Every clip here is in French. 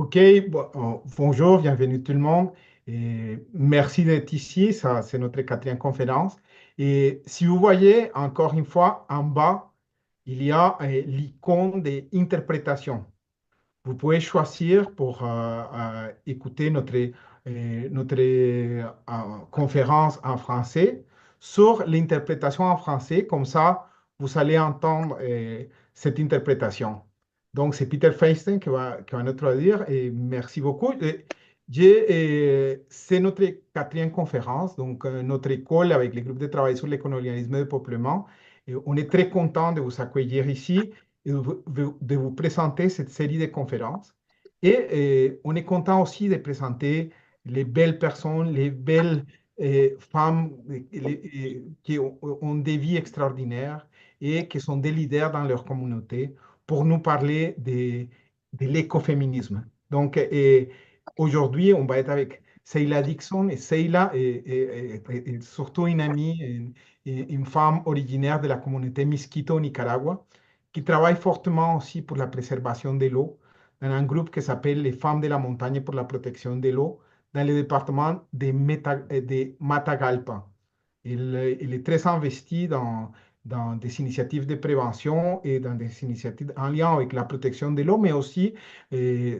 Ok, bonjour, bienvenue tout le monde. Et merci d'être ici. Ça, c'est notre quatrième conférence. Et si vous voyez, encore une fois, en bas, il y a l'icône d'interprétation. Vous pouvez choisir pour écouter notre conférence en français sur l'interprétation en français. Comme ça, vous allez entendre cette interprétation. Donc, c'est Peter Feinstein qui va nous traduire et merci beaucoup. C'est notre quatrième conférence, donc notre école avec les groupes de travail sur l'écolonialisme et le peuplement. Et on est très content de vous accueillir ici et de vous présenter cette série de conférences. Et on est content aussi de présenter les belles personnes, les belles femmes qui ont des vies extraordinaires et qui sont des leaders dans leur communauté pour nous parler de l'écoféminisme. Donc, aujourd'hui, on va être avec Seila Dixon et Seila est surtout une amie, une femme originaire de la communauté Miskito au Nicaragua qui travaille fortement aussi pour la préservation de l'eau dans un groupe qui s'appelle les Femmes de la Montagne pour la protection de l'eau dans le département de Matagalpa. Il est très investi dans des initiatives de prévention et dans des initiatives en lien avec la protection de l'eau, mais aussi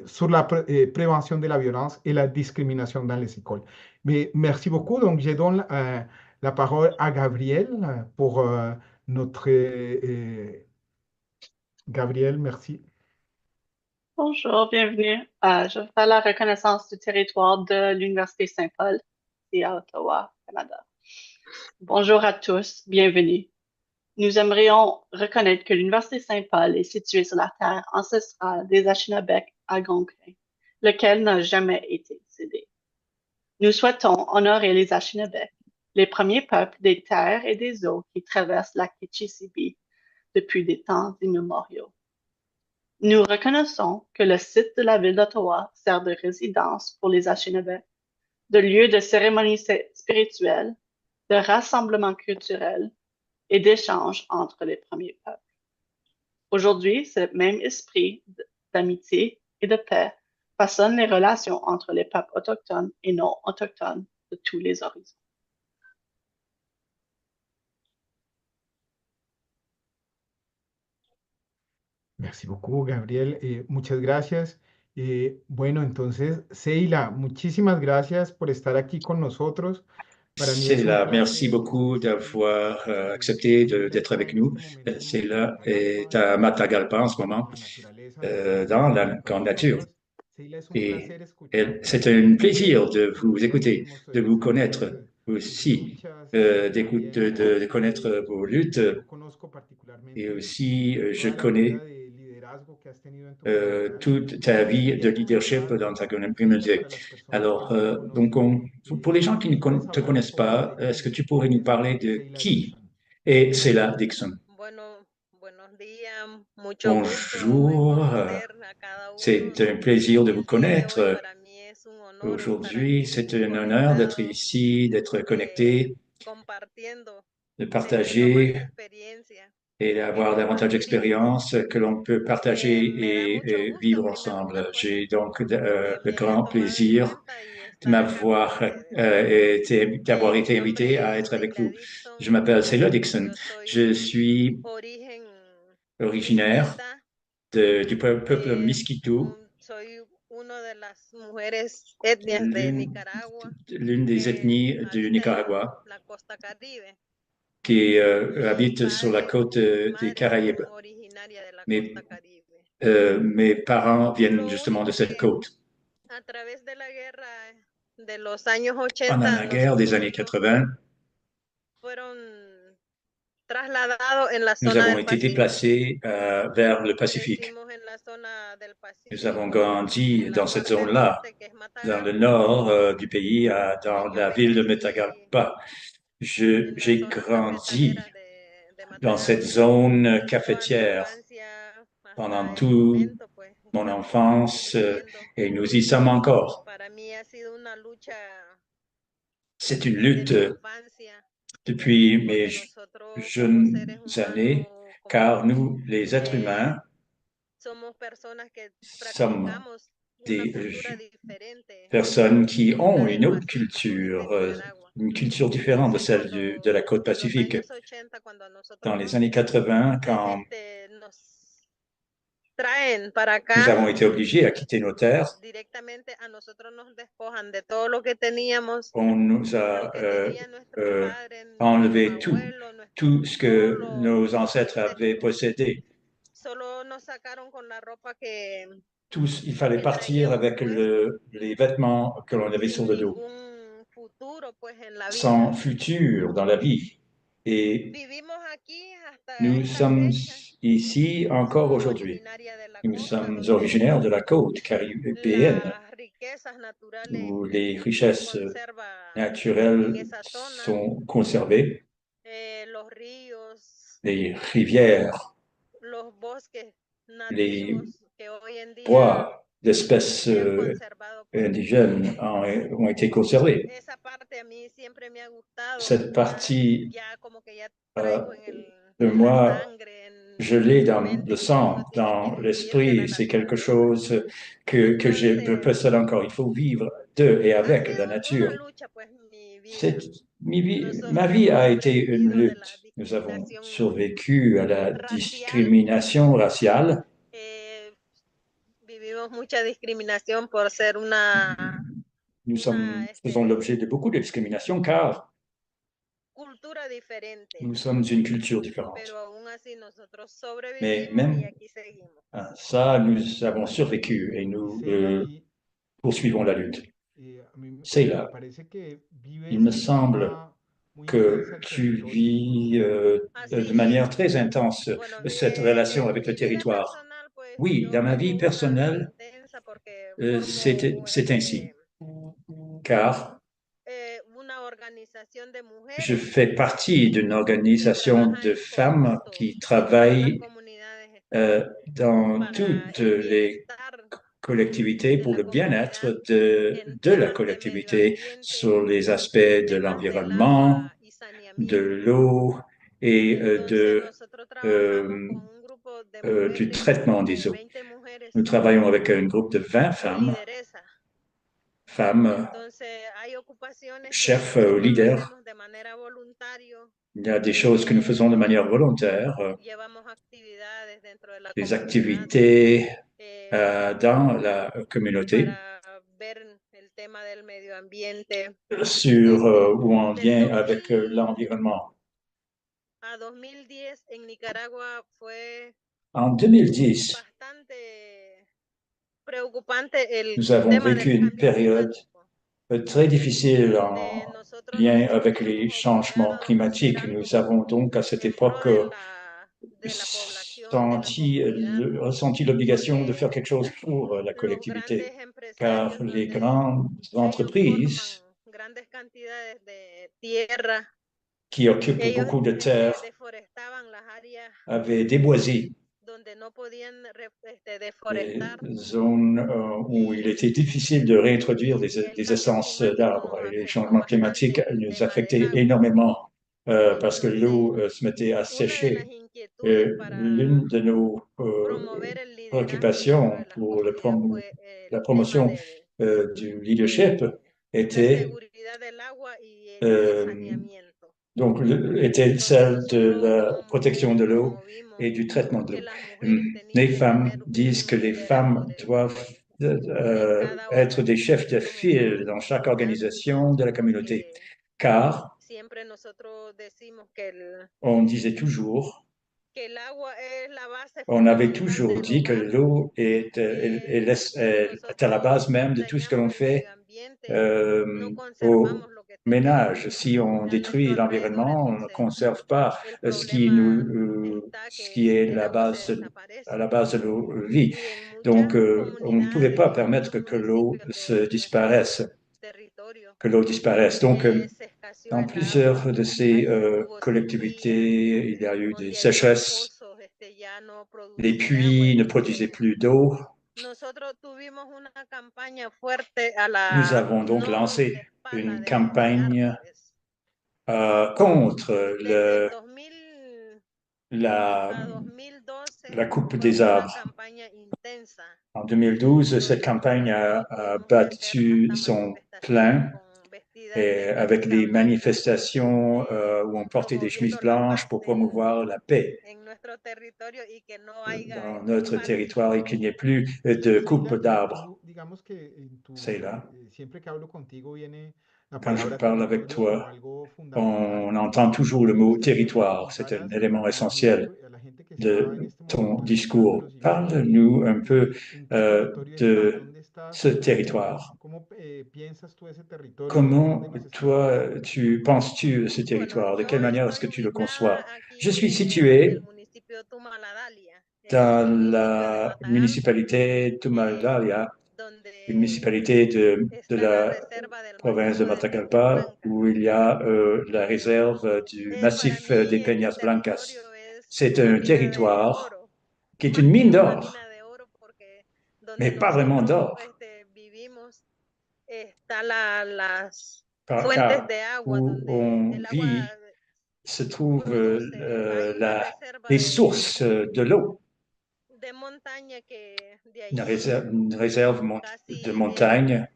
sur la prévention de la violence et la discrimination dans les écoles. Mais merci beaucoup. Donc, je donne la parole à Gabriel pour notre Gabriel, merci. Bonjour, bienvenue. Je fais la reconnaissance du territoire de l'Université Saint-Paul, ici à Ottawa, Canada. Bonjour à tous, bienvenue. Nous aimerions reconnaître que l'Université Saint-Paul est située sur la terre ancestrale des Anishinaabe algonquins, lequel n'a jamais été cédé. Nous souhaitons honorer les Anishinaabe, les premiers peuples des terres et des eaux qui traversent la Kichisibi depuis des temps immémoriaux. Nous reconnaissons que le site de la ville d'Ottawa sert de résidence pour les Anishinaabe, de lieu de cérémonie spirituelle, de rassemblement culturel et d'échange entre les premiers peuples. Aujourd'hui, ce même esprit d'amitié et de paix façonne les relations entre les peuples autochtones et non autochtones de tous les horizons. Merci beaucoup, Gabriel. Muchas gracias. Bueno, entonces, Seila, muchísimas gracias por estar aquí con nosotros. Para mí C'est es un là. Merci placer beaucoup d'avoir accepté d'être avec nous. C'est là est à Matagalpa en ce moment, la naturaleza, la fauna dans y la la grande flora. nature. Entonces, Seila, es un Et placer escucharte c'est un plaisir de y vous écouter, muchísimos de vous saber connaître tus aussi, luchas d'écouter, también. de connaître vos luttes. Yo conozco Et particularmente aussi, je toda la vida connais de liderazgo que has tenido en tu comunidad. toute ta ¿Podrías vie de explicar leadership un dans ta poco, Seila, communauté. para las personas que Alors, no te donc, conocen? pour les gens qui ne ¿Puedes te hablar un connaissent poco pas, de est-ce que tu pourrais quién nous es parler de Seila qui Dixon? est Sheila Dixon? Bueno, buenos días, mucho gusto en Bonjour, conocer a cada uno. c'est un plaisir de vous El día de hoy connaître. para mí es un honor estar Aujourd'hui, c'est aquí un honneur d'être conectado, ici, d'être connecté, compartiendo, de teniendo más partager experiencia et y d'avoir davantage compartir. d'expériences que l'on peut partager Me da mucho et gusto, en vivre primer ensemble. lugar, pues, J'ai donc le que me hayan grand tomado en plaisir cuenta y de estar acá con m'avoir ustedes. d'avoir Mi été invité nombre à es être avec Sheila vous. Je m'appelle Dixon, Sheila Dixon. yo soy Je suis origen originaire misquita. du peuple Eh, Miskito, Soy una de las mujeres etnias de l'une Nicaragua l'une des que ethnies du habita en Nicaragua la costa Caribe. qui Mis habite sur la padres côte y des madres Caraïbes. son originarias de la Mes, costa Caribe. mes parents viennent Lo justement de único cette que côte. a través de la guerra de los años Pendant 80 la guerre des années nosotros 80, fueron trasladados en la nous zona avons del été Pacífico. déplacés vers le Pacifique. Crecimos en la zona del Nous avons Pacífico, grandi en la dans cette parte zone-là, norte que es dans le Matagalpa, nord du pays, dans y yo la ville de crecí Metagalpa. en la J'ai zona grandi cafetalera de dans cette Matagalpa zone y toda mi cafetière infancia pendant hasta el toute momento, pues mon estamos enfance viviendo. et nous y sommes encore. Para mí ha sido una lucha C'est une desde lutte mi infancia, depuis mes porque nosotros como jeunes seres années, humanos, como car nous, les êtres eh, humains, somos personas que sommes practicamos des personnes qui ont une autre culture, une culture différente de celle de la côte pacifique. Dans les années 80, quand nous avons été obligés à quitter nos terres, on nous a enlevé tout ce que nos ancêtres avaient possédé. Il fallait partir avec les vêtements que l'on avait sur le dos, sans futur dans la vie. Et nous sommes ici encore aujourd'hui. Nous sommes originaires de la côte caribéenne, où les richesses naturelles sont conservées, les rivières, les bois d'espèces indigènes ont été conservés. Cette partie de moi, je l'ai dans le sang, dans l'esprit. C'est quelque chose que je possède encore. Il faut vivre de et avec la nature. Ma vie a été une lutte. Nous avons survécu à la discrimination raciale. Nous faisons l'objet de beaucoup de discrimination car nous sommes d'une culture différente. Mais même à ça, nous avons survécu et nous poursuivons la lutte. C'est là. Il me semble que tu vis de manière très intense cette relation avec le territoire. Oui, dans ma vie personnelle, c'est ainsi. Car je fais partie d'une organisation de femmes qui travaillent dans toutes les collectivités pour le bien-être de la collectivité sur les aspects de l'environnement, de l'eau et du traitement des eaux. Nous travaillons avec un groupe de 20 femmes chefs ou leaders. Il y a des choses que nous faisons de manière volontaire, des activités dans la communauté ou en lien avec l'environnement. En 2010, nous avons vécu une période très difficile en lien avec les changements climatiques. Nous avons donc à cette époque ressenti l'obligation de faire quelque chose pour la collectivité, car les grandes entreprises qui occupent beaucoup de terres avaient déboisé les zones où il était difficile de réintroduire des essences d'arbres. Et les changements climatiques nous affectaient énormément parce que l'eau se mettait à sécher. L'une de nos préoccupations pour la promotion du leadership était était celle de la protection de l'eau et du traitement de l'eau. Les femmes disent que les femmes doivent être des chefs de file dans chaque organisation de la communauté, car on disait toujours, on avait toujours dit que l'eau est à la base même de tout ce que l'on fait au ménage. Si on détruit l'environnement, on ne conserve pas ce qui est à la base de nos vies. Donc, on ne pouvait pas permettre que l'eau disparaisse. Donc, dans plusieurs de ces collectivités, il y a eu des sécheresses. Les puits ne produisaient plus d'eau. Nous avons donc lancé une campagne contre la coupe des arbres. En 2012, cette campagne a battu son plein et avec des manifestations où on portait des chemises blanches pour promouvoir la paix dans notre territoire et qu'il n'y ait plus de coupe d'arbres. Digamos que C'est là. siempre que hablo contigo viene la Quand je palabra parle avec territorio como toi, algo fundamental. on entend toujours le mot Entonces, territoire. C'est un ojalá élément a los essentiel oyentes, a la gente que está en de este ton momento discours. escuchándolos y viéndolos, Parle-nous un peu en qué territorio estás, de dónde estás, ce territoire. cómo piensas tú ese territorio, por Comment, dónde nos estás toi, viendo. tu penses-tu ce territoire? De quelle manière est-ce que tu le conçois? Je suis en situé el municipio Tumaladalia, en el dans municipio de la Matagalpa, municipalité de Tumalalia, une donde municipalité de está la la reserva del province de macizo de Peñas Matagalpa, Blancas. où il y a la Eh, réserve du para massif mí des este Peñas Blancas. territorio es C'est una un mina de territoire oro, qui est más une mine que una d'or, mina de oro, porque donde mais pas vraiment nosotros d'or, vivimos está las fuentes car de agua, où donde on el agua vit se trouvent produce. Hay una reserva les sources de l'eau, de montaña que de une allí une réserve de casi montagne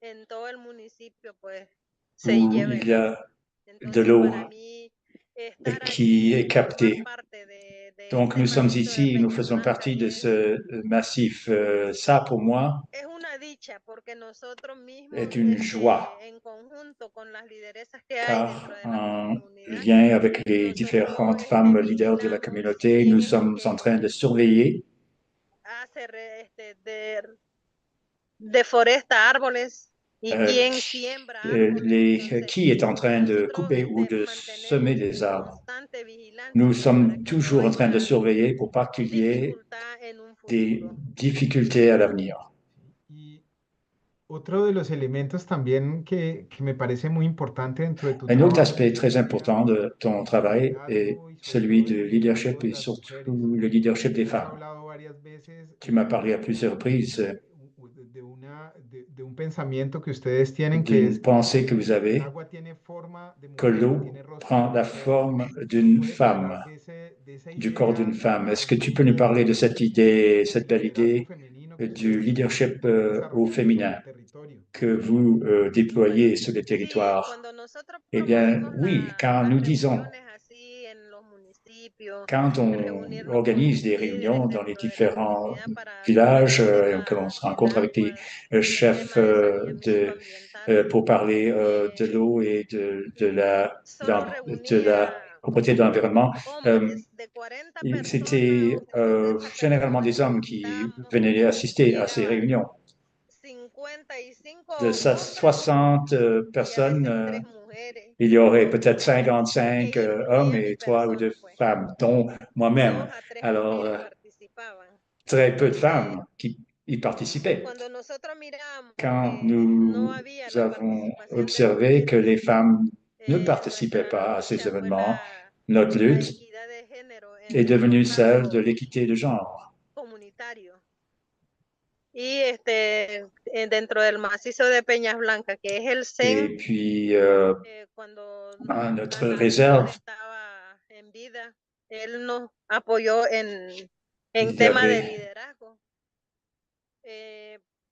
en todo el municipio pues se où lleva il el y agua. a de Entonces l'eau para mí estar qui aquí est y formar captée. parte de Donc este nous sommes macizo de ici, nous Peñas faisons Blancas partie de ce massif. Ça, pour moi, es una dicha porque nosotros est mismos une joie, en conjunto con las lideresas que hay dentro car de la en comunidad, lien avec les nosotros différentes femmes leaders de la vigilamos communauté, quién nous es el sommes en train de que surveiller hace deforesta árboles y quién siembra árboles. Entonces, qui est en train de nosotros couper ou de semer mantenemos des en arbres. constante vigilancia Nous pues para sommes que no toujours en train de haya surveiller pour pas qu'il y ait dificultad en un des futuro. difficultés à l'avenir. Y otro de los elementos también que me parece muy importante dentro de tu Un autre trabajo aspect es très el área important de ton de travail est liderazgo y sobre celui todo de del liderazgo leadership de et las mujeres. surtout le leadership des Tú has femmes. hablado varias veces Tu m'as parlé à plusieurs reprises de un pensamiento que ustedes tienen que d'une es pensée que vous el avez, agua tiene forma de que mujer y l'eau tiene rostro de prend la mujer. forme ¿Nos d'une puedes hablar femme, de esa du corps d'une idea femme. Est-ce que tu peux nous profunda parler de cette idée, cette del belle liderazgo idée femenino que du ustedes están leadership au desarrollando sobre féminin el territorio? que vous déployez Pues sur le sí, territoire? cuando nosotros Eh bien, promovimos oui, quand las nous disons, reuniones así en los municipios, quand on reunirnos con organise los des líderes réunions dans les dentro de la différents comunidad para tocar villages el et que l'on tema se del rencontre avec des agua, el chefs tema de saneamiento ambiental, pour parler de eh, l'eau et solo de reunía la propreté de l'environnement. hombres de 40 personas C'était o 60 généralement personas des hommes qui necesitábamos venaient assister à ces ir réunions. a 55 De hombres 60 y a personnes, veces 3 mujeres il y aurait peut-être e 55 hommes influyen et y 3 ou 2 personas, pues femmes, dont moi-même. 2 a 3 Alors, mujeres participaban. très peu de Entonces, femmes qui y participaient. cuando nosotros miramos Quand que no nous había la avons participación de observé que mujeres, les femmes ne participaient nuestra pas à ces lucha fue événements, notre la lutte equidad de género est en devenue nuestro celle de cargo l'équité de genre. comunitario. Y dentro del macizo de Peñas Blancas, que es el Et CEN, puis, cuando à notre Nasa Aguilar réserve, estaba en vida, él nos apoyó en il y tema de avait, liderazgo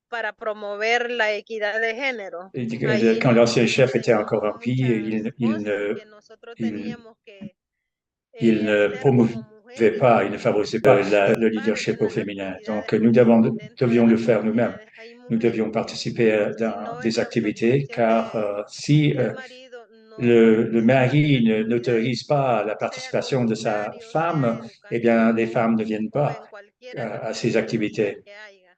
para promover la equidad de género. Ahí quand l'ancien nos chef était encore enseñó en vie, muchas cosas que nosotros il, teníamos que il ne hacer como promouvait mujeres pas, il ne favorisait pas le participar leadership de au las féminin. Donc, actividades dentro de devions le las faire nous-mêmes. comunidades. Hay Nous devions mujeres que participer si dans no des es la activités, autorización car si del marido, no le participan en mari actividades, n'autorise pas la sea participation de sa comunitario, sea femme, eh bien, les educativo femmes ne viennent o pas en cualquiera à ces actividad social activités. que haya.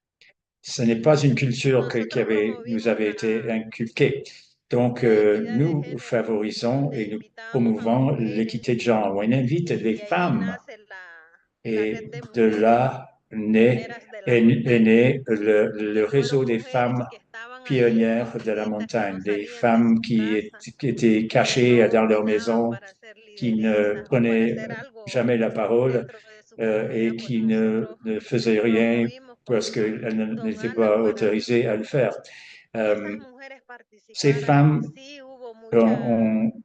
Ce n'est pas une culture Nosotros nous promovimos avait été inculquée. Donc, la equidad de nous género, favorisons donde et nous invitábamos a promouvons mujeres l'équité de genre. On invite y les de allí femmes nace la red et de de mujeres là pioneras de la est montaña, né le que fueron réseau des mujeres femmes que estaban allí pionnières de la escondiditas, que montagne, no des salían de femmes su casa, qui étaient que cachées no dans leur opinaban maison, para ser qui ne lideresas o para prenaient hacer algo jamais la parole dentro de su et comunidad, pues qui nosotros ne faisaient rien promovimos parce con qu'elles Don n'étaient Alan pas para autorisées à le faire. que esas Euh, mujeres ces participaran y femmes sí hubo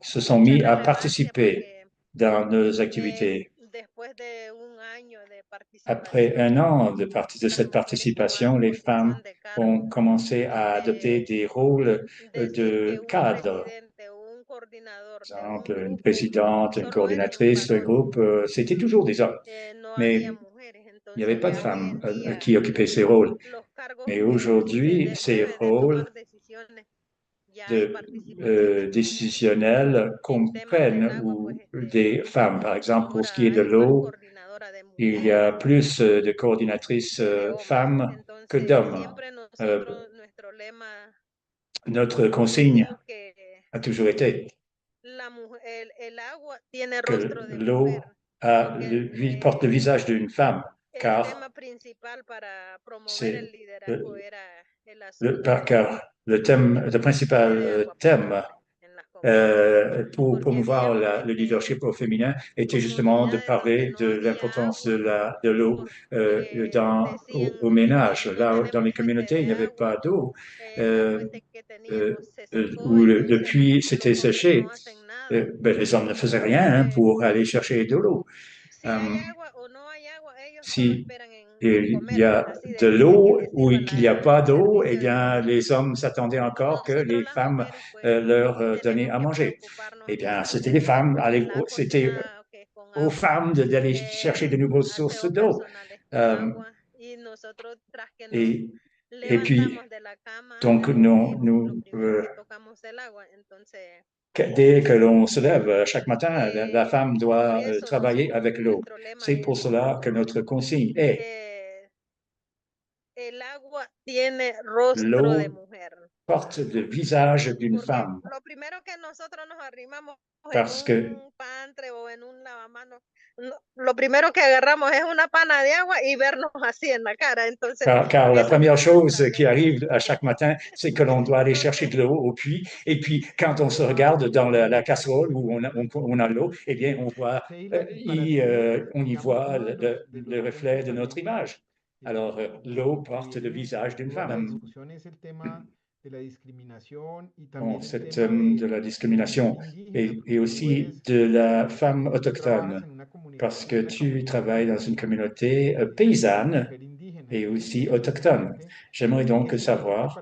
se sont mucha mis à relevancia participer porque dans nos activités. después de un año après un an de cette participation, les femmes ont commencé à adopter des rôles de cadre. Par exemple, une présidente, une coordinatrice de groupe, c'était toujours des hommes. Mais il n'y avait pas de femmes qui occupaient ces rôles. Mais aujourd'hui, ces rôles décisionnels comprennent des femmes. Par exemple, pour ce qui est de l'eau, il y a plus de coordinatrices femmes que d'hommes. Notre consigne a toujours été que l'eau porte le visage d'une femme, car c'est le principal thème pour promouvoir le leadership au féminin était justement de parler de l'importance de l'eau au ménage. Là, dans les communautés, il n'y avait pas d'eau. Où le puits s'était séché, ben, les hommes ne faisaient rien pour aller chercher de l'eau. Si il y a de l'eau ou qu'il n'y a pas d'eau, eh bien, les hommes s'attendaient encore que les femmes leur donnaient à manger. Eh bien, c'était les femmes, c'était aux femmes d'aller chercher de nouvelles sources d'eau. Et puis, donc, dès que l'on se lève chaque matin, la femme doit travailler avec l'eau. C'est pour cela que notre consigne est l'eau porte le visage d'une femme. Parce que car la première chose qui arrive à chaque matin, c'est que l'on doit aller chercher de l'eau au puits. Et puis, quand on se regarde dans la casserole où on a l'eau, eh bien, on y voit le reflet de notre image. Alors, l'eau porte le visage d'une femme. Bon, ce thème de la discrimination et aussi de la femme autochtone, parce que tu travailles dans une communauté paysanne et aussi autochtone. J'aimerais donc savoir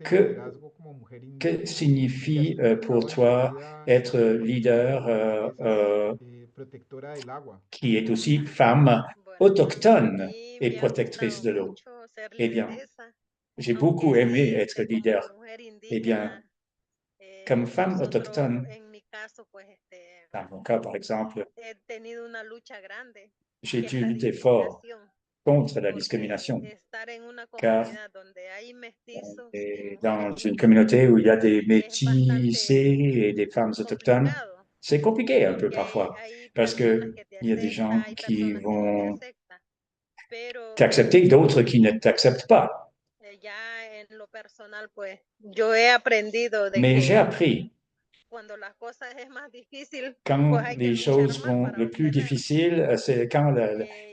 que signifie pour toi être leader qui est aussi femme autochtone et protectrice de l'eau. Eh bien, j'ai beaucoup aimé être leader. Eh bien, comme femme autochtone, dans mon cas, par exemple, j'ai dû lutter fort contre la discrimination, car on est dans une communauté où il y a des métissés et des femmes autochtones. C'est compliqué un peu parfois, parce qu'il y a des gens qui vont t'accepter, d'autres qui ne t'acceptent pas. Mais j'ai appris quand les choses vont le plus difficile, c'est quand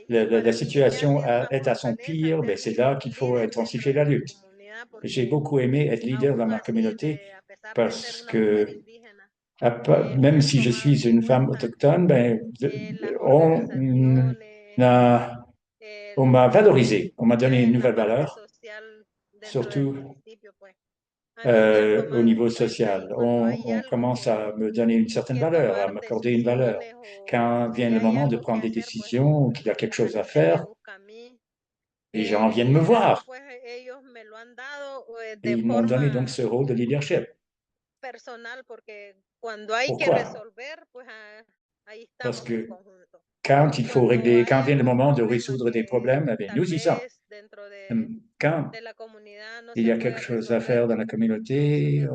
la situation est à son pire, ben c'est là qu'il faut intensifier la lutte. J'ai beaucoup aimé être leader dans ma communauté parce que même si je suis une femme autochtone, ben, on m'a valorisé, on m'a donné une nouvelle valeur, surtout au niveau social. On commence à me donner une certaine valeur, à m'accorder une valeur. Quand vient le moment de prendre des décisions ou qu'il y a quelque chose à faire, les gens viennent me voir. Et ils m'ont donné donc ce rôle de leadership. Pourquoi? Parce que quand vient le moment de résoudre des problèmes, eh bien, nous y sommes. Quand il y a quelque chose à faire dans la communauté, il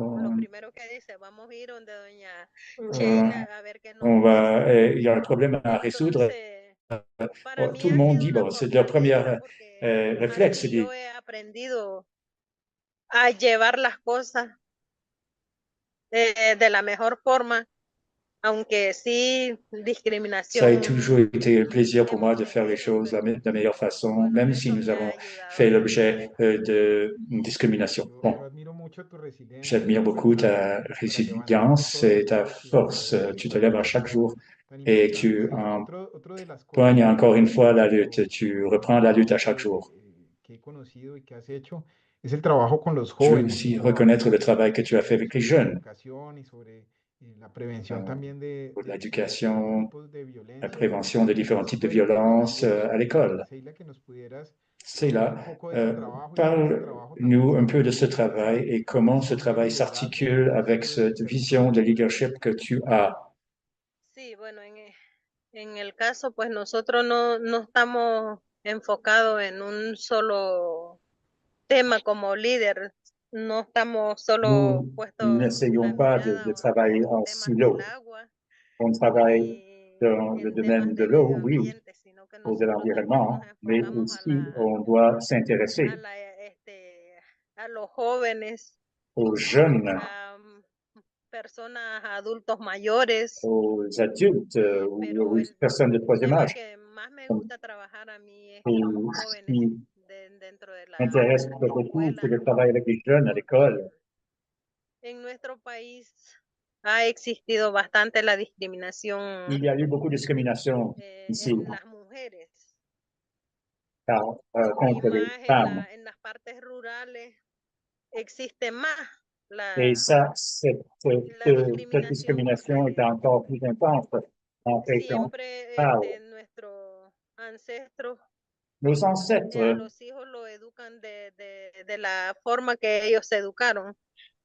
y a un problème à résoudre. Tout le monde dit, bon, c'est leur premier réflexe, c'est de a llevar las cosas de la mejor forma aunque sí Ça a toujours discriminación été un plaisir pour moi hemos de faire les sufrido, choses pues de la meilleure façon, bueno, même si eso nous me ha avons ayudado fait mucho. l'objet de discrimination. Bon, Yo admiro mucho tu resiliencia, j'admire tu beaucoup fuerza ta para levantarte résilience todos et los ta días y force. hacer Tu te esta lèves à chaque tarea jour tan et importante. tu Otro de las cosas empoignes encore une fois la lutte. que Tu reprends la lutte admiro à chaque jour. que he conocido y que has hecho es el trabajo con los Je veux jóvenes, aussi cuando hablas reconnaître le travail que tu as fait avec les sobre la jeunes, educación y sobre la prevención euh, también pour de diferentes l'éducation, tipos de la violencia. prévention de différents Si types de fuera, me violences gustaría, à l'école. Seila, que nos pudieras C'est contar là. un poco de ese trabajo y cómo ese trabajo también Parle-nous se un peu de ce articula con travail esa et comment ce visión de travail liderazgo s'articule avec dentro del cette vision territorio. de leadership que tu as. Sí, bueno, en el caso, pues nosotros no estamos enfocados en un solo tema como líder, no estamos solo Nous puestos la n'essayons pas de mirada travailler en en temas del silo. agua On travaille ni dans le en domaine temas de de l'eau, medio oui, ambiente, sino que ou de nosotros también nos l'environnement, mais enfocamos aussi on doit a s'intéresser la, a los jóvenes, aux jeunes, a personas, adultos mayores, aux adultes ou pero aux personnes de el troisième tema âge. que más me gusta trabajar a mí es Et con los ce jóvenes qui dentro de la m'intéresse beaucoup, c'est escuela, le travail avec les jeunes à porque l'école. en nuestro país ha existido bastante la Il discriminación y a eu beaucoup de discrimination ici en las mujeres y contre les más femmes. en las partes rurales existe más Et la, ça, la cette discriminación discrimination est porque encore plus intense en région siempre rurale. nuestros ancestros Nos a ancêtres los hijos lo educan de la forma que ellos se educaron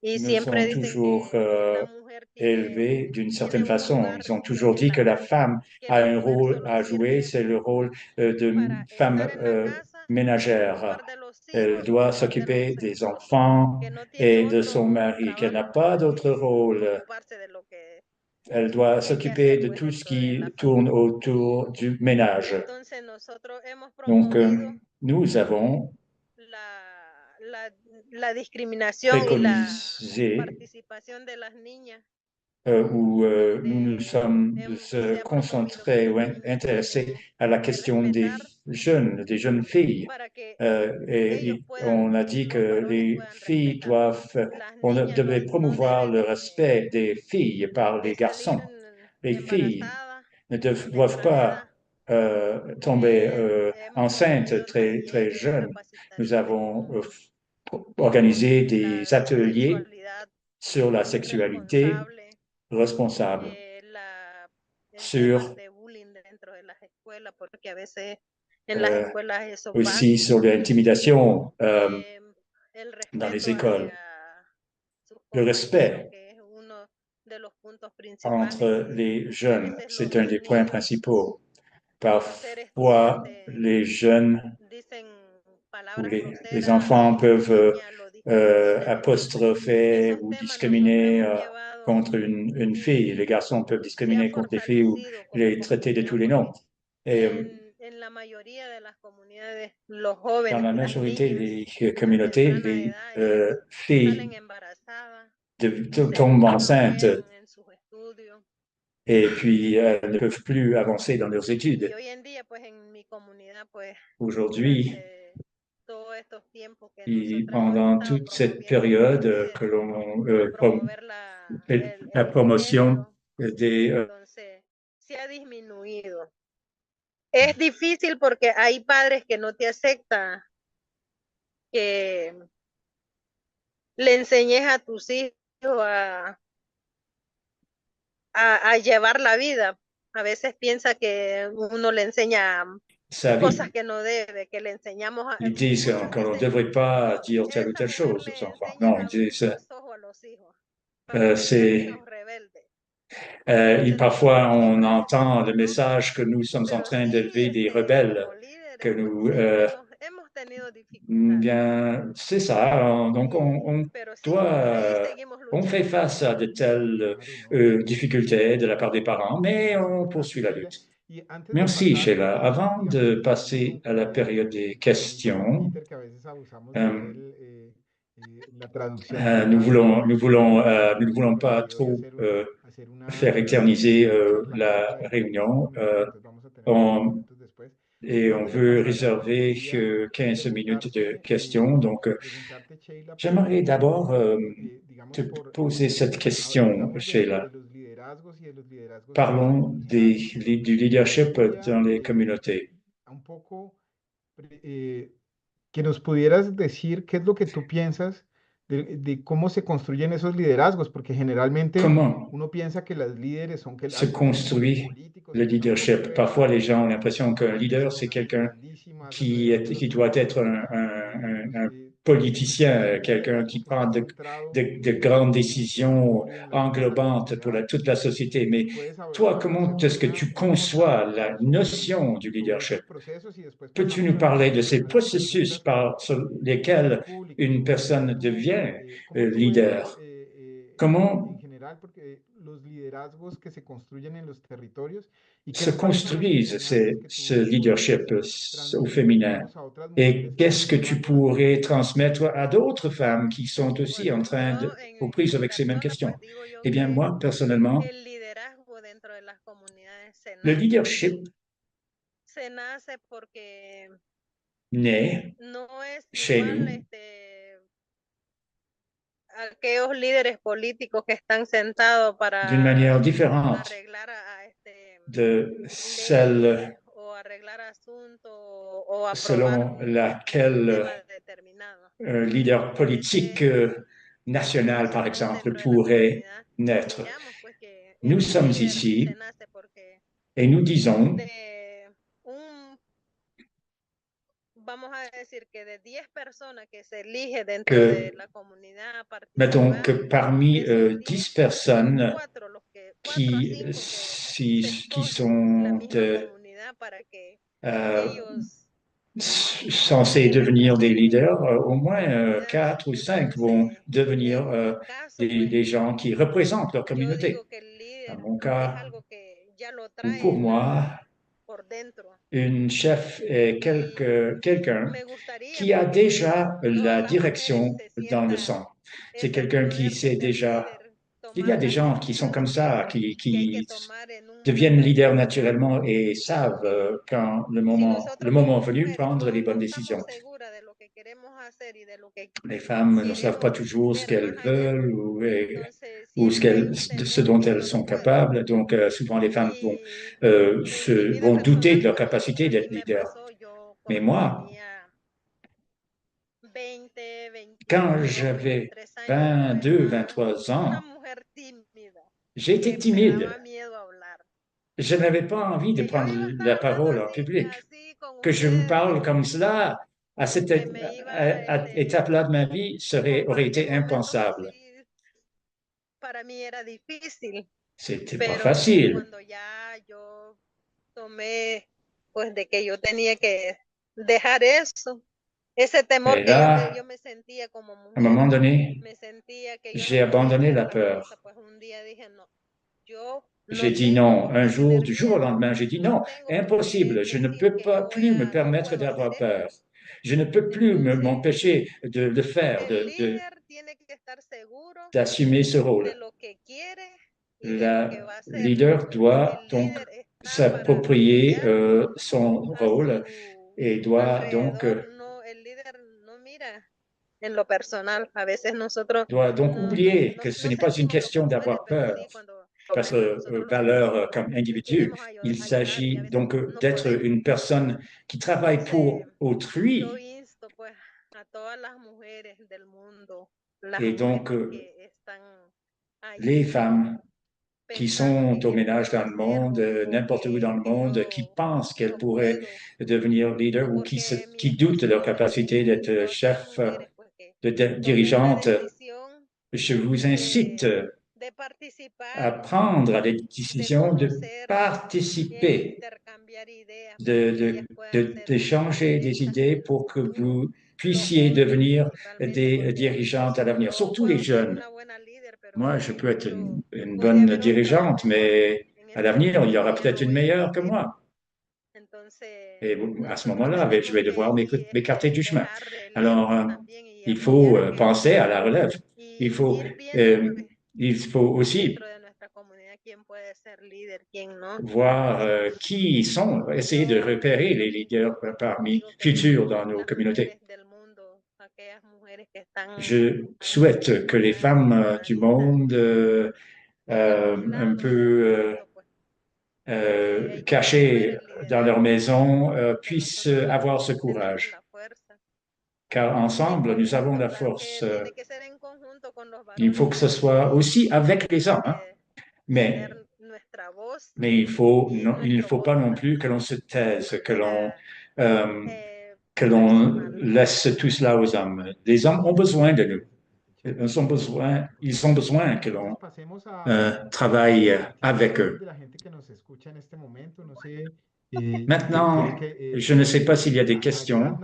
y nous siempre ont dicen toujours que la mujer élevés d'une tiene certaine un façon. lugar Ils ont toujours en dit la que la casa, femme que a la un mujer rôle solo à jouer, sirve c'est le rôle de para femme estar en la casa, ménagère. ocupar de los Elle hijos, doit ocupar de s'occuper los des esposos, enfants que no tiene et de son otro mari, qu'elle n'a trabajo pas más d'autre que rôle. ocuparse de lo que Elle doit hay que s'occuper hacer de pues tout ce dentro de la qui tourne familia. autour du ménage. Entonces nosotros hemos Donc, promovido nous avons la, la discriminación y la préconisé participación de las niñas, où nous nous donde sommes se se ha promovido que concentrés ou las niñas intéressés tienen à la que question respetar des jeunes filles. para que ellos Et on puedan, a dit los que varones les puedan filles respetar. Las niñas devait no promouvoir deben le respect des filles par de les salir garçons. Les filles embarazadas ne doivent temprana pas edad. tomber Hemos enceintes promovido très talleres, jeunes. Nous avons capacitación organisé en des la ateliers sexualidad sur la sexualité responsable, responsable, en temas sur de bullying dentro de las escuelas, porque a veces en las euh, escuelas eso aussi pasa. sur l'intimidation Eh, el dans les respeto écoles, hacia sus le compañeros, respect que es uno de los puntos principales entre que les a jeunes, veces c'est un des los points niños principaux. por ser Parfois, estudiantes les jeunes dicen ou palabras les groseras enfants y las peuvent niñas lo discriminan. apostropher Esos ou temas nosotros discriminer hemos contre llevado une fille. Les y garçons peuvent se ha discriminer contre les filles ou fortalecido como les traiter de tous comunidad les noms. porque Et en la mayoría de las comunidades los dans jóvenes, la las majorité niñas des a communautés, temprana les edad ellas filles salen embarazadas, se tombent enceintes desarrollan en sus estudios et puis ne peuvent plus avancer dans leurs y études. hoy en día pues en mi comunidad pues Aujourd'hui, durante todos estos tiempos que et nosotros hemos pendant estado toute cette promoviendo période como que líderes, l'on promover fait la el promotion género, des entonces se ha disminuido. Es difícil porque hay padres que no te aceptan que le enseñes a tus hijos a, a llevar la vida. A veces piensa que uno le enseña sa cosas vie. que no debe, que le enseñamos a, Ils disent muchos qu'on ne dicen, devrait pas no, dire telle ou esa telle mujer chose aux le enfants. enseña Non, a ils abrir disent, los ojos a los hijos para que sean c'est, unos rebeldes. et Entonces parfois nosotros on siempre entend decimos, le no, message que nous sommes en pero train sí, d'élever des rebelles, como que líderes, pues nous, sí, hemos tenido dificultades, bien, c'est ça. Donc pero sí, doit, ahí seguimos on fait luchando. face à de telles Claro, ¿no? Y difficultés de la part des parents, mais on poursuit gracias, la Sheila. lutte. Y antes de Merci, pasar, Sheila. Avant digamos, de un passer à la poco période des al questions, Twitter, que a veces abusamos de euh, él, La traducción total Nous ne voulons pas trop hacer faire éterniser una charla la corta de réunion 5 minutos, entonces vamos a tener 15 on- minutos después. et on Antes de veut pasar a la réserver despedida, 15 minutes de questions. Donc, preguntarte, Sheila, j'aimerais d'abord te digamos, poser cette question, hablamos Sheila. de los liderazgos y de los liderazgos en las Parlons comunidades. du leadership Quería dans les communautés. un poco que nos pudieras decir qué es lo que tú piensas de cómo se construyen esos liderazgos, porque generalmente Comment uno piensa que los líderes son que se altamente construit políticos le y que son unos leadership? Parfois, les gens ont l'impression qu'un leader, c'est personas quelqu'un grandísimas alrededor de los qui doit être demás, un que tienen politicien, un quelqu'un qui liderazgo que prend está centrado de grandes en el décisions territorio, en la englobantes pour comunidad. toute la société. Mais ¿Puedes toi, comment est-ce que hacernos tu una conçois corta la sobre, notion du sobre leadership? esos procesos y después Peux-tu pasamos nous parler de ces a las processus preguntas sur del lesquels público? une personne Tú, devient ¿cómo tú ves leader? Comment en general, porque los liderazgos que se construyen en los territorios y se cuáles son las construisent enseñanzas que ce tú leadership podrías au transmitir, féminin? digamos, a otras Et mujeres que qu'est-ce están que tu llevando ese pourrais liderazgo? transmettre à d'autres femmes qui sont aussi en Bueno, train yo aux prises en mi avec ces mêmes persona, questions? pues digo yo Eh bien, que moi, personnellement, el liderazgo dentro de las comunidades le leadership se nace porque naît no es chez igual nous aquellos líderes políticos que están sentados d'une manière para différente arreglar de leyes celle o arreglar asuntos o aprobar selon un tema laquelle determinado. un leader politique national, par Nosotros exemple, dentro de la pourrait comunidad naître. enseñamos pues que Nous el sommes líder se ici nace porque et nous disons de un, vamos a decir que de 10 personas que se elige dentro de que, la comunidad a mettons que participar, parmi de esos 10 10 son personnes 4 a 5 se qui escogen la sont misma comunidad para que euh, ellos censés devenir des representen leaders, au moins la comunidad. 4 ou 5 vont Entonces, devenir en mi caso, pues des gens qui représentent leur yo communauté. digo que el Dans líder mon es cas, algo que ya lo ou pour trae moi, por dentro. une chef est Y quelqu'un me gustaría qui a pues déjà que todas la las mujeres direction se dans le sientan sang. C'est ese quelqu'un qui poder de sait ser déjà. líder, Il y a tomar des las gens qui sont comme decisiones ça, que hay que qui tomar en un deviennent momento leaders determinado. naturellement et savent Porque quand si le nosotros moment como venu mujeres prendre les bonnes no décisions. estamos seguras de lo que queremos hacer y de lo que Les femmes ne savent pas queremos toujours ce ver qu'elles más allá, veulent entonces ou siempre hay un de ce temor dont que elles no se sont pueda. capables. Donc, souvent, les femmes Y en mi vida vont douter de personal, leur pues capacité a mí d'être me leader. pasó, yo Mais cuando moi, tenía 20, quand 22, j'avais 23 años, yo 22, era 23 una ans, mujer tímida, j'étais que me timide. daba miedo hablar, Je n'avais pas envie de que yo prendre iba a estar la hablando parole en así, public. así con Que je me ustedes parle y comme cela à cette que me iba étape-là de ma vie aurait compartir été momentos impensable. así, para mí era difícil, C'était pas pero facile. cuando ya yo tomé, pues de que yo tenía que dejar eso, ese temor Mais que là, yo me sentía como à un moment mujer, donné, me sentía que yo j'ai no podía abandonné hacer la las cosas, peur. pues un día dije, no, yo J'ai no dit tengo non. por Un qué jour, tener du jour au miedo, lendemain, j'ai dit no non, tengo por qué impossible. Je ne decir peux que pas yo plus me no permettre puedo hacer d'avoir esto. peur. Je ne peux plus Entonces, m'empêcher de le faire, el líder tiene que estar seguro d'assumer ce de rôle. lo que quiere y de lo que La va a hacer. leader doit El donc líder está para s'approprier apoyar son a rôle su et alrededor. No, el líder no mira en lo personal. A veces nosotros doit donc oublier que ce no n'est pas une sentimos lo que question puede, d'avoir pero peur, sí cuando parce nosotros valeur comme les individu. queremos Il ayudar y a s'agit veces donc no d'être podemos. une personne qui travaille Entonces, pour yo autrui insto pues a todas las mujeres del mundo, las et donc mujeres que están les allí femmes qui pensando sont que au qué ménage puedo dans le hacer monde, n'importe où dans le que monde, qui pensent qu'elles no pourraient puedo, devenir leader ou porque mi qui doutent de esposo leur me capacité enseña d'être dos chef, mujeres pues que de tomen la dirigeante. decisión Je vous incite de à participar, prendre la de décision de conocer e participer, intercambiar ideas para que ellas puedan ser d'échanger des lideresas en idées el pour que futuro. vous Los puissiez jóvenes devenir principalmente des porque dirigeantes à l'avenir, yo surtout les puedo ser jeunes. una buena líder, pero Moi, en je el peux être futuro une puede bonne haber otra dirigeante, mejor mais en à ese l'avenir, il y momento aura que ya no peut-être une voy a meilleure que existir. moi. Entonces, Et à ce nosotros moment-là, je tenemos vais que devoir sí, m'écarter du chemin. dejar el Alors, ego también y Il faut penser à la relève. Il faut, il faut aussi voir qui sont, essayer de repérer les leaders parmi futurs dans nos communautés. Je souhaite que les femmes du monde un peu cachées dans leur maison puissent avoir ce courage. Car ensemble, nous avons la force. Il faut que ce soit aussi avec les hommes, hein. Mais il ne faut pas non plus que l'on se taise, que l'on laisse tout cela aux hommes. Les hommes ont besoin de nous. Ils ont besoin que l'on travaille avec eux. Maintenant, je ne sais pas s'il y a des questions.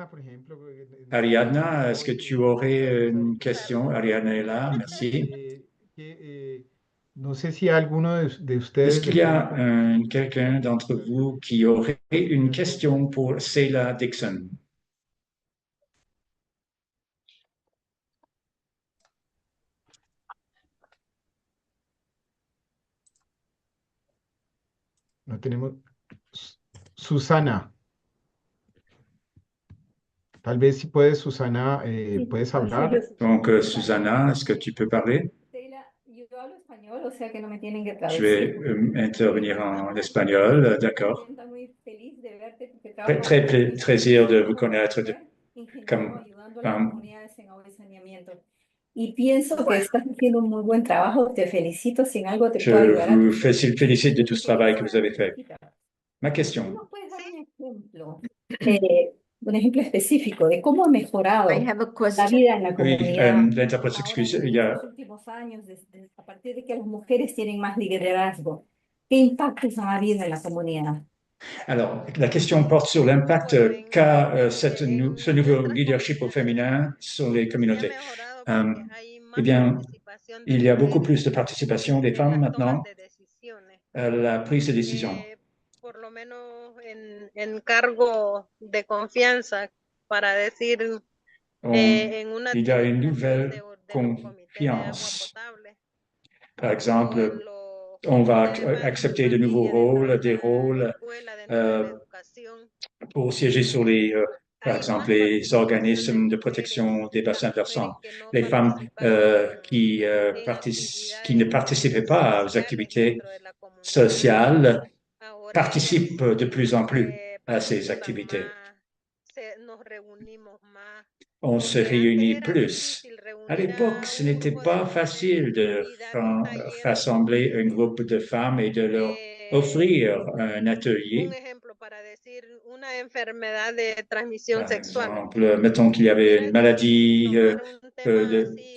Ariadna, est-ce que tu aurais une question? Ariadna est là, merci. No sé si alguno de ustedes. Est-ce qu'il y a quelqu'un d'entre vous qui aurait une question pour Selah Dixon? No tenemos. Susana. Tal vez si puedes, Susana, puedes hablar. Donc, Susana, est-ce que tu peux parler? Je vais intervenir en espagnol, d'accord. Très plaisir de vous connaître comme femme. Y pienso que estás haciendo un muy buen trabajo. Te felicito. Si en algo te puedo ayudar. Je vous félicite de tout ce travail que vous avez fait. Ma question. ¿No puedes dar un ejemplo específico de cómo ha mejorado la vida en la comunidad L'interprète s'excuse. Il y a... en los últimos años, a partir de que las mujeres tienen más liderazgo? ¿Qué impactos ha habido en la comunidad? Alors, la question porte sur l'impact qu'a ce nouveau leadership au féminin sur les communautés. Eh bien, il y a beaucoup plus de participation des femmes maintenant à la prise de décision. Por lo menos en cargo de confianza, para decir il y a une nouvelle confiance. Par exemple, on va accepter de nouveaux rôles, des rôles pour siéger sur par exemple, les organismes de protection des bassins versants. Les femmes qui ne participaient pas aux activités sociales participent de plus en plus à ces activités. On se réunit plus. À l'époque, ce n'était pas facile de rassembler un groupe de femmes et de leur offrir un atelier. Par exemple, mettons qu'il y avait une maladie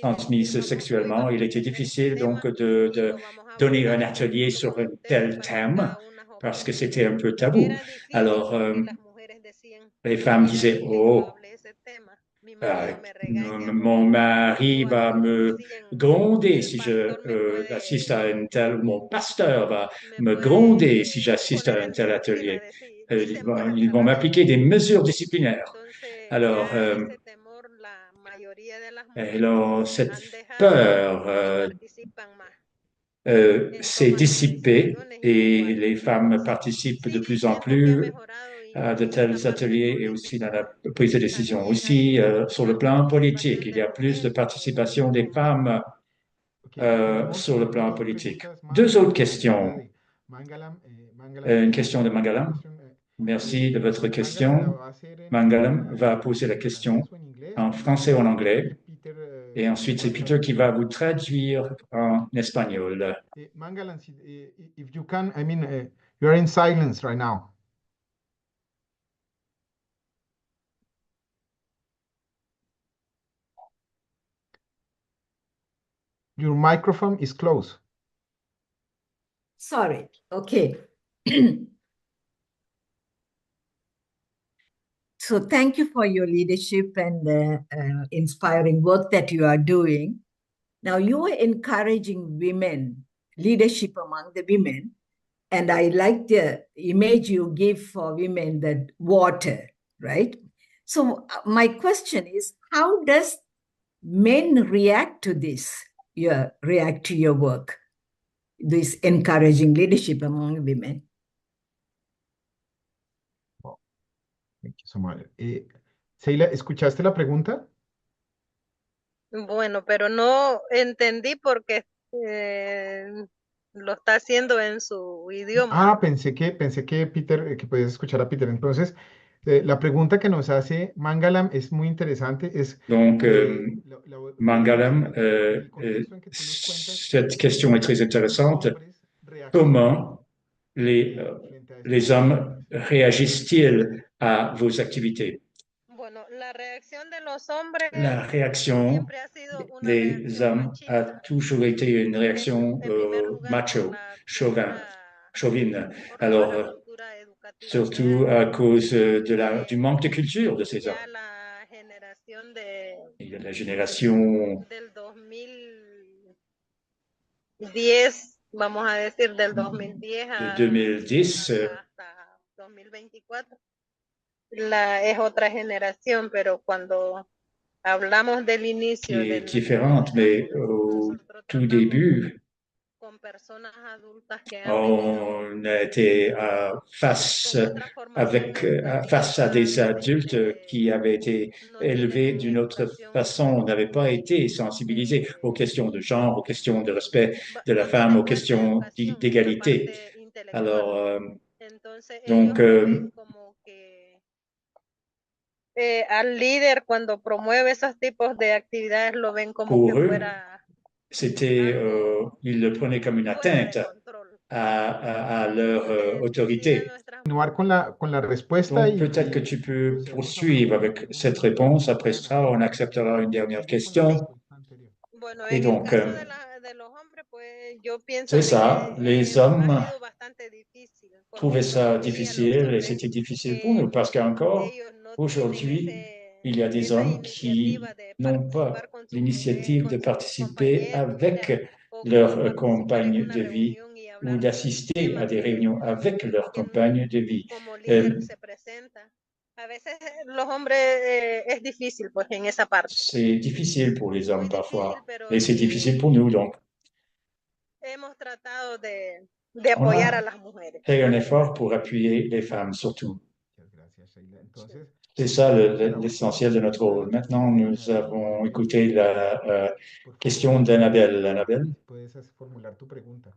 transmise sexuellement. Il était difficile donc de donner un atelier sur un tel thème parce que c'était un peu tabou. Alors, les femmes disaient, oh, mon mari va me gronder si je assiste à un tel, mon pasteur va me gronder si j'assiste à un tel atelier. Ils vont m'appliquer des mesures disciplinaires. Alors, cette peur s'est dissipée et les femmes participent de plus en plus à de tels ateliers et aussi dans la prise de décision. Aussi, sur le plan politique, il y a plus de participation des femmes sur le plan politique. Deux autres questions. Une question de Mangalam. Merci de votre question. Mangalam va poser la question en français ou en anglais. Et ensuite, c'est Peter qui va vous traduire en espagnol. Mangalam, if you can, I mean, you are in silence right now. Your microphone is closed. Sorry. Okay. So thank you for your leadership and inspiring work that you are doing. Now you are encouraging women, leadership among the women, and I like the image you give for women, that water, right? So my question is, how does men react to this, react to your work, this encouraging leadership among women? Thank you so much. Seila, ¿escuchaste la pregunta? Bueno, pero no entendí porque lo está haciendo en su idioma. Pensé que Peter, que podías escuchar a Peter. Entonces, la pregunta que nos hace Mangalam es muy interesante. Donc, Mangalam, en el contexto en que tú nos cuentas, cette question est très intéressante. hombres reaccionan Comment les frente a estas hommes actividades. réagissent-ils à vos activités? Bueno, la reacción de los hombres La réaction siempre ha sido una des reacción hommes a machista. toujours été une réaction En primer lugar, por macho, la chauvine. por Alors, la cultura educativa que surtout hay. à cause du manque de culture de ces Ya hommes. la generación Il y a la génération del 2010, vamos a decir del 2010 de 2010 hasta 2024, es otra generación, pero cuando hablamos del qui inicio est del différente, mais au nosotros tout tratamos début, con personas adultas que han vivido on a été face, con otra formación face à des educativa, adultes qui avaient été no élevés tienen d'une autre educación façon, n'avaient pas été sensibilisés aux questions de genre, aux questions de respect de la no femme, tienen aux buena questions educación, la d'égalité. parte intelectual. Alors, Entonces donc, ellos lo ven como que al líder cuando promueve esos tipos de actividades lo ven como pour que eux, fuera c'était, algo ils le prenaient comme une fuera de atteinte control. à leur Si a autorité. nuestras Continuar con la respuesta Donc, peut-être que tu peux procedemos a poursuivre una avec segunda cette pregunta. réponse. Après ça, on acceptera une dernière Sigo con la question. respuesta anterior. Bueno, Et en el donc, caso de los hombres, pues yo pienso c'est de ça, que les ha hommes sido bastante difícil, trouvaient porque ça todavía los difficile et hombres, c'était difficile pour nous parce qu'encore ellos no tienen aujourd'hui, il y a des esa hommes qui iniciativa de n'ont pas participar con l'initiative de con sus participer compañeros avec o leur participar en compagne una de vie reunión y ou hablar de un d'assister à tema des réunions avec leur que compagne de vie. como líder se presenta. A veces los hombres es difícil pues en esa parte. C'est difficile pour les hommes Muy parfois difícil, pero et c'est difficile pour nous donc. hemos tratado de On apoyar a a las mujeres. fait un effort pour appuyer les femmes surtout. Muchas gracias, Sheila. Entonces, C'est ça l'essentiel de notre rôle. Maintenant, nous avons écouté la por favor, question d'Annabelle. Annabelle, puedes formular tu pregunta.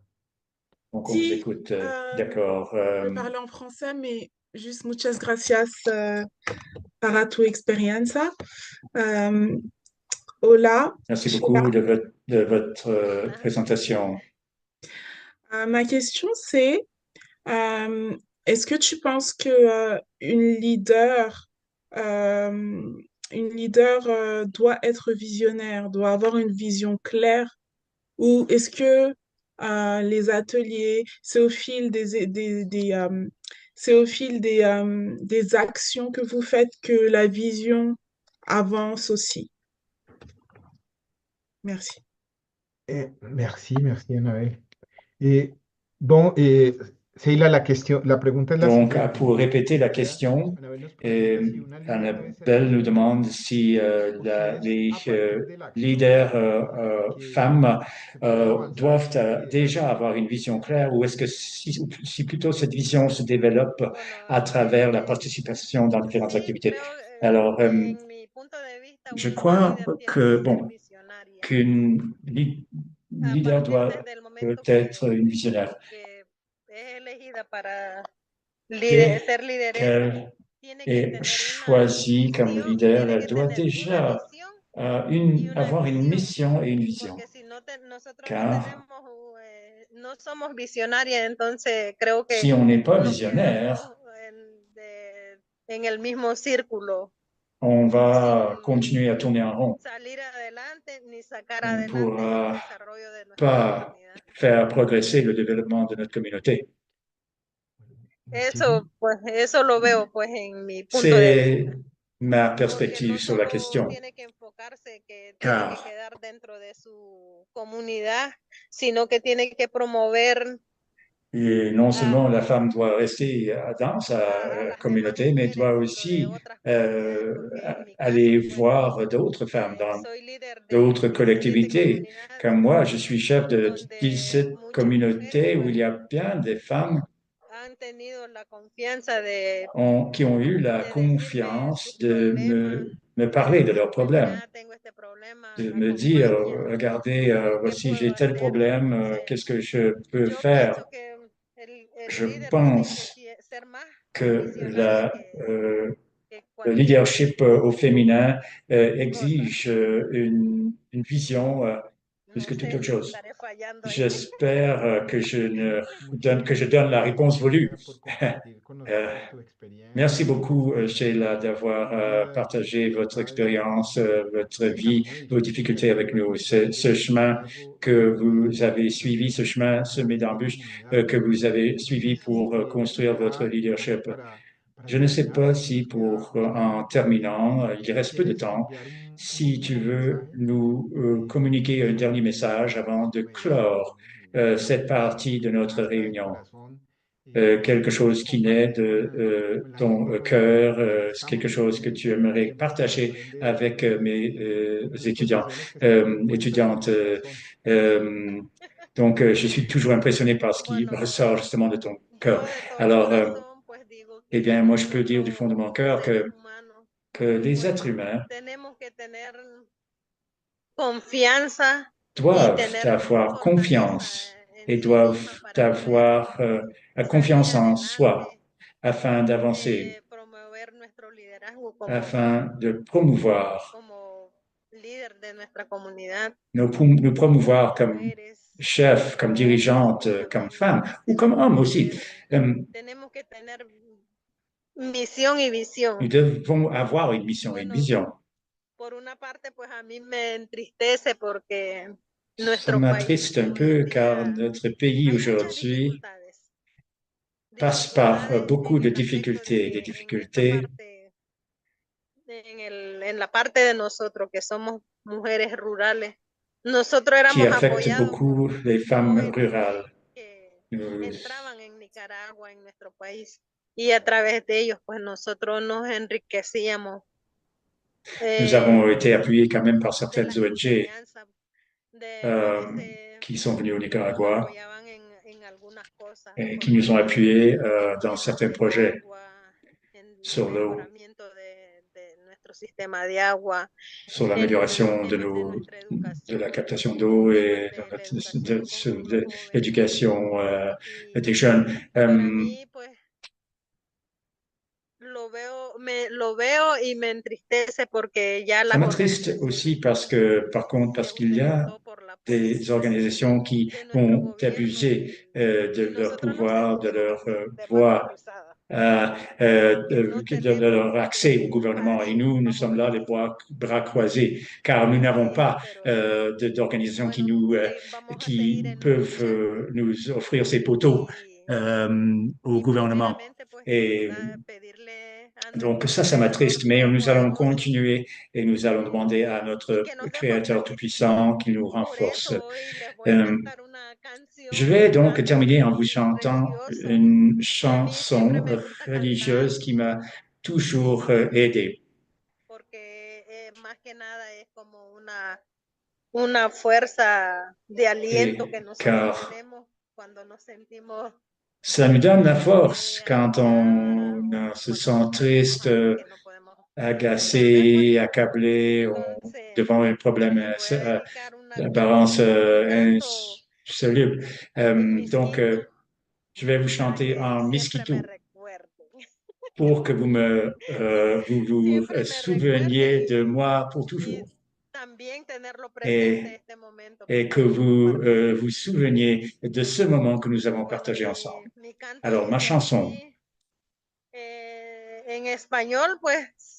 donc on vous écoute. D'accord. Je vais parler en français, mais juste muchas gracias para tu experiencia. Hola, Merci Sheila. beaucoup de votre présentation. Ma question, c'est est-ce que tu penses que une leader doit être visionnaire, doit avoir une vision claire, ou est-ce que les ateliers, c'est au fil c'est au fil des actions que vous faites que la vision avance aussi? Merci. Merci, Annabelle. Bon, Seila, la pregunta es la Donc, siguiente. pour répéter la question, Annabelle nos pregunta si una líder debe ser Annabelle nous demande si les leaders femmes doivent déjà avoir une vision claire ou est-ce que si plutôt cette vision se développe à travers la participation dans différentes activités. Alors, je crois que, bon, qu'une leader doit être une visionnaire. Qu'elle est choisie comme leader, elle doit déjà avoir une mission et une vision. Car si on n'est pas visionnaire, on va continuer à tourner en rond. On ne pourra pas faire progresser le développement de notre communauté. Eso lo veo pues en mi punto de C'est vista. ma perspective sur la question. Tiene que enfocarse que tiene que quedar dentro de su comunidad, sino que tiene que promover Et non seulement la femme doit rester dans sa communauté, mais doit aussi aller voir d'autres femmes dans d'autres collectivités. Comme moi, je suis chef de 17 communautés où il y a bien des femmes qui ont eu la confiance de me parler de leurs problèmes, de me dire, regardez, voici, j'ai tel problème, qu'est-ce que je peux faire? Je pense que le leadership au féminin exige une vision plus que toute autre chose. J'espère que je donne la réponse voulue. Por compartir con Euh, nosotros tu Merci experiencia. beaucoup, Sheila, d'avoir partagé votre expérience, votre vie, vos difficultés avec nous. Ce chemin que vous avez suivi, ce chemin semé d'embûches que vous avez suivi pour construire votre leadership. Je ne sais pas si en terminant, il reste peu de temps, si tu veux nous communiquer un dernier message avant de clore cette partie de notre réunion. Quelque chose qui naît de ton cœur, quelque chose que tu aimerais partager avec mes étudiantes. Donc, je suis toujours impressionné par ce qui ressort justement de ton cœur. Alors, eh bien, moi, je peux dire du fond de mon cœur que les êtres humains doivent avoir confiance et doivent avoir confiance en soi afin d'avancer, afin de promouvoir, nous promouvoir comme chef, comme dirigeante, comme femme ou comme homme aussi. Nous devons avoir une mission et une vision. Ça m'attriste un peu car notre pays aujourd'hui passe par beaucoup de difficultés, des difficultés qui affectent beaucoup les femmes rurales. Nous, nous avons été appuyés quand même par certaines ONG qui sont venues au Nicaragua et qui nous ont appuyés dans certains projets sur l'eau, sur l'amélioration de la captation d'eau et de l'éducation des jeunes. Ça m'attriste aussi parce qu'il y a des organisations qui ont abusé de leur pouvoir, de leur voix, de leur accès au gouvernement. Et nous sommes là les bras croisés, car nous n'avons pas d'organisations qui peuvent nous offrir ces poteaux au gouvernement. Et donc ça m'attriste, mais nous allons continuer et nous allons demander à notre Créateur Tout-Puissant qu'il nous renforce. Je vais donc terminer en vous chantant une chanson religieuse qui m'a toujours aidé. Car ça nous donne la force quand on se sent triste, agacé, accablé devant un problème d'apparence insoluble. Donc, je vais vous chanter en Miskitu pour que vous souveniez de moi pour toujours et que vous vous souveniez de ce moment que nous avons partagé ensemble. Alors, ma chanson.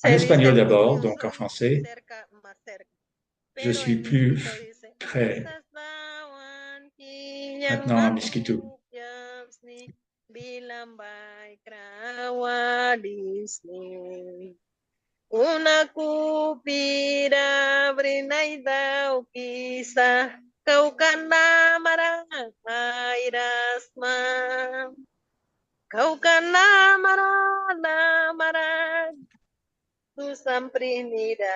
En espagnol d'abord, donc en français. Je suis plus près. Maintenant en Miskitu. Una cupira brinaida ukisa Kaukana mara irasma. Kaukana mara tu samprinida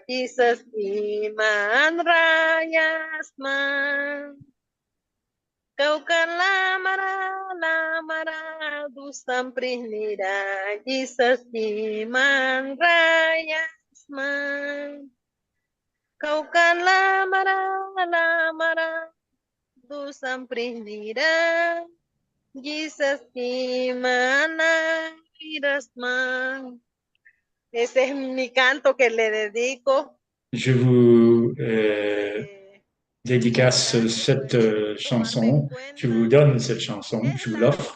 Jesus iman rayasma. Kaukana mara tu samprinida Jesus iman rayasma. Kaukana mara tu samprinida Jesus Imana Irasma. Ese es mi canto que le dedico. Je vous dédicace cette chanson. Je vous donne cette chanson. Je vous l'offre.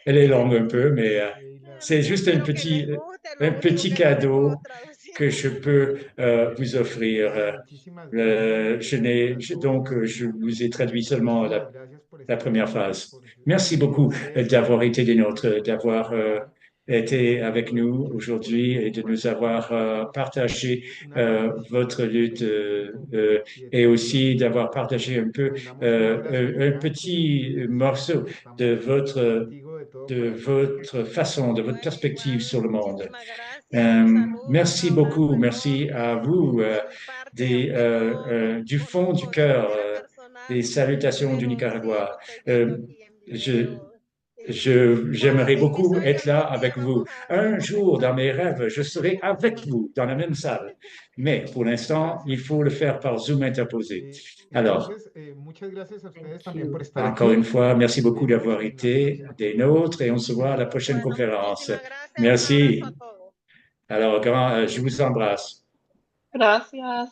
Elle est longue un peu, mais c'est juste un petit cadeau que je peux vous offrir. Je vous ai traduit seulement la première phrase. Merci beaucoup d'avoir été des nôtres, d'avoir été avec nous aujourd'hui et de nous avoir partagé votre lutte et aussi d'avoir partagé un peu un petit morceau de votre façon, de votre perspective sur le monde. Merci beaucoup, merci à vous du fond du cœur, des salutations du Nicaragua. J'aimerais beaucoup être là avec vous. Un jour, dans mes rêves, je serai avec vous dans la même salle. Mais pour l'instant, il faut le faire par Zoom interposé. Alors, encore une fois, merci beaucoup d'avoir été des nôtres et on se voit à la prochaine conférence. Merci. Alors, je vous embrasse. Gracias.